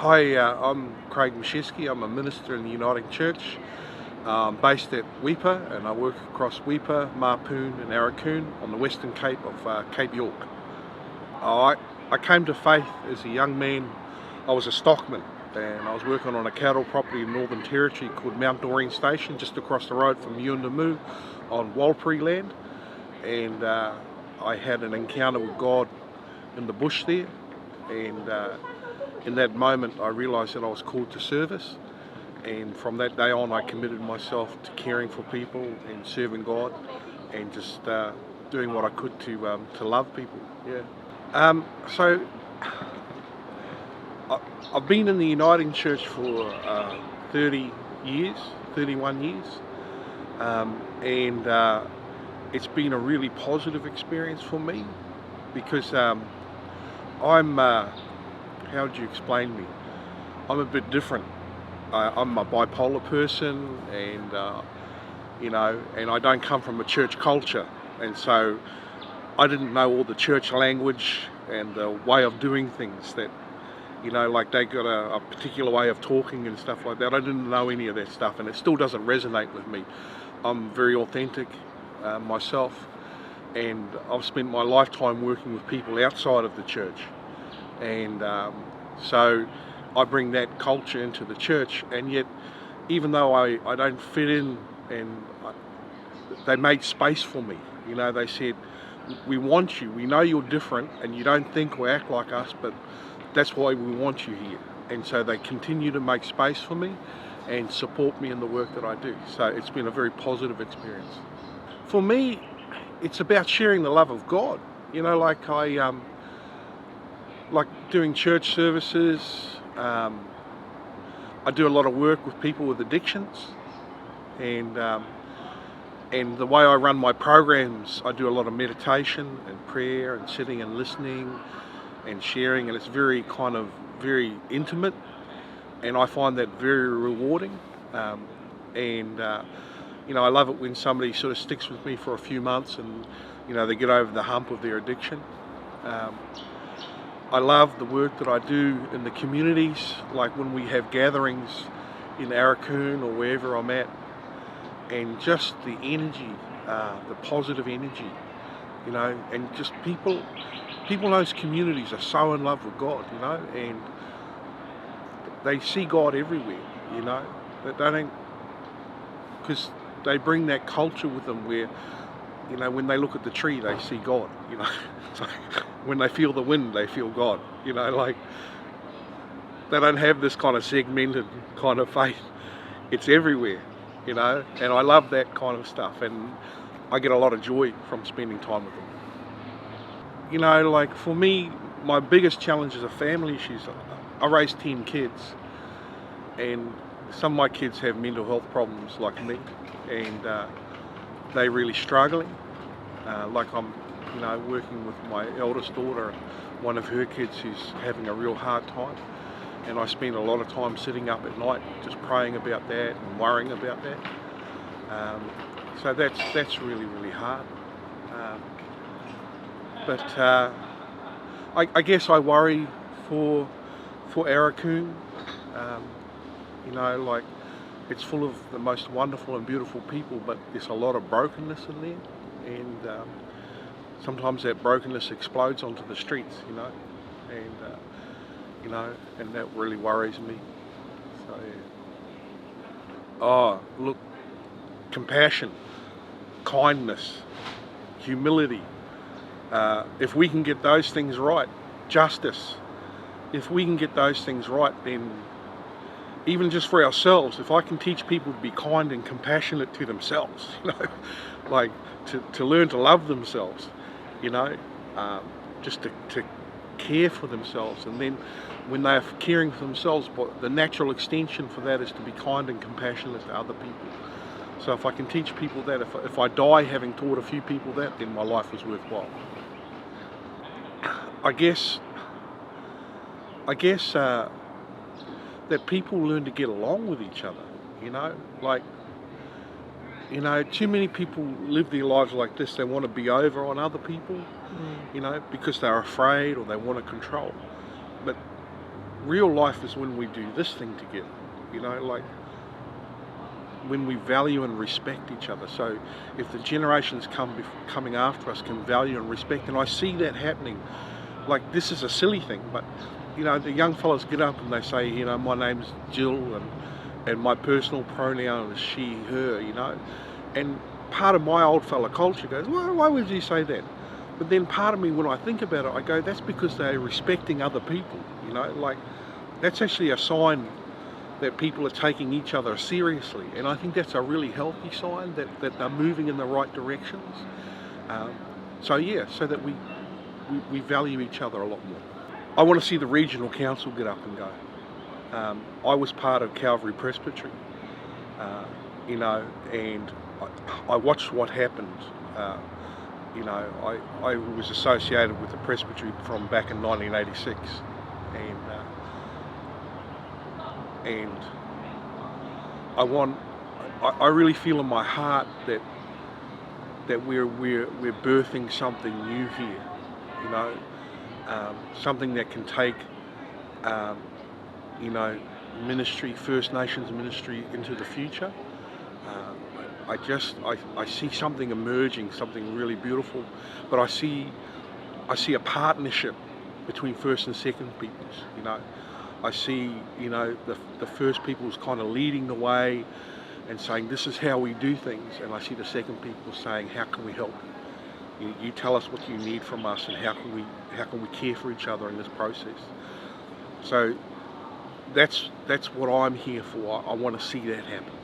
Hi, I'm Craig Mischewski. I'm a minister in the Uniting Church, based at Weipa, and I work across Weipa, Mapoon and Arakoon on the western cape of Cape York. I came to faith as a young man. I was a stockman and I was working on a cattle property in Northern Territory called Mount Doreen Station, just across the road from Yuendamu on Walpuri land, and I had an encounter with God in the bush there, and in that moment I realised that I was called to service, and from that day on I committed myself to caring for people and serving God and just doing what I could to love people. So I've been in the Uniting Church for 31 years, and it's been a really positive experience for me because I'm how would you explain me? I'm a bit different. I'm a bipolar person, and and I don't come from a church culture, and so I didn't know all the church language and the way of doing things that, like they got a particular way of talking and stuff like that. I didn't know any of that stuff, and it still doesn't resonate with me. I'm very authentic myself, and I've spent my lifetime working with people outside of the church, and so I bring that culture into the church. And yet, even though I don't fit in, and they made space for me. They said, we want you, we know you're different and you don't think or act like us, but that's why we want you here. And so they continue to make space for me and support me in the work that I do. So it's been a very positive experience. For me, it's about sharing the love of God. Like doing church services. I do a lot of work with people with addictions, and the way I run my programs, I do a lot of meditation and prayer and sitting and listening and sharing, and it's very intimate, and I find that very rewarding. I love it when somebody sort of sticks with me for a few months and they get over the hump of their addiction. I love the work that I do in the communities, like when we have gatherings in Arakoon or wherever I'm at, and just the energy, the positive energy, and just people in those communities are so in love with God, and they see God everywhere, that they don't, because they bring that culture with them where, when they look at the tree, they see God, It's like, when they feel the wind, they feel God, like they don't have this kind of segmented kind of faith. It's everywhere, and I love that kind of stuff, and I get a lot of joy from spending time with them. Like for me, my biggest challenge as a family is I raised 10 kids, and some of my kids have mental health problems like me, and they're really struggling. Like I'm working with my eldest daughter, one of her kids who's having a real hard time, and I spend a lot of time sitting up at night just praying about that and worrying about that. So that's really, really hard. But I guess I worry for Arakoon. Like it's full of the most wonderful and beautiful people, but there's a lot of brokenness in there, and sometimes that brokenness explodes onto the streets, and that really worries me. So yeah. Oh, look, compassion, kindness, humility. If we can get those things right, justice. If we can get those things right, then even just for ourselves, if I can teach people to be kind and compassionate to themselves, like to learn to love themselves, just to care for themselves, and then when they're caring for themselves, the natural extension for that is to be kind and compassionate to other people. So if I can teach people that, if I die having taught a few people that, then my life was worthwhile. I guess that people learn to get along with each other, too many people live their lives like this. They want to be over on other people, because they're afraid or they want to control. But real life is when we do this thing together, you know, like when we value and respect each other. So if the generations coming after us can value and respect, and I see that happening. Like, this is a silly thing, but you know, the young fellas get up and they say, you know, my name's Jill, and my personal pronoun is she, her, you know. And part of my old fella culture goes, well, why would you say that? But then part of me, when I think about it, I go, that's because they're respecting other people, you know. Like, that's actually a sign that people are taking each other seriously, and I think that's a really healthy sign that they're moving in the right directions. So yeah, so that we value each other a lot more. I want to see the regional council get up and go. I was part of Calvary Presbytery, you know, and I watched what happened. You know, I was associated with the Presbytery from back in 1986, and I really feel in my heart that we're birthing something new here, you know, something that can take, you know, ministry, First Nations ministry into the future. I see something emerging, something really beautiful, but I see a partnership between First and Second Peoples, you know. I see, you know, the First Peoples kind of leading the way and saying, this is how we do things, and I see the Second Peoples saying, how can we help you? You tell us what you need from us, and how can we care for each other in this process. So that's what I'm here for. I want to see that happen.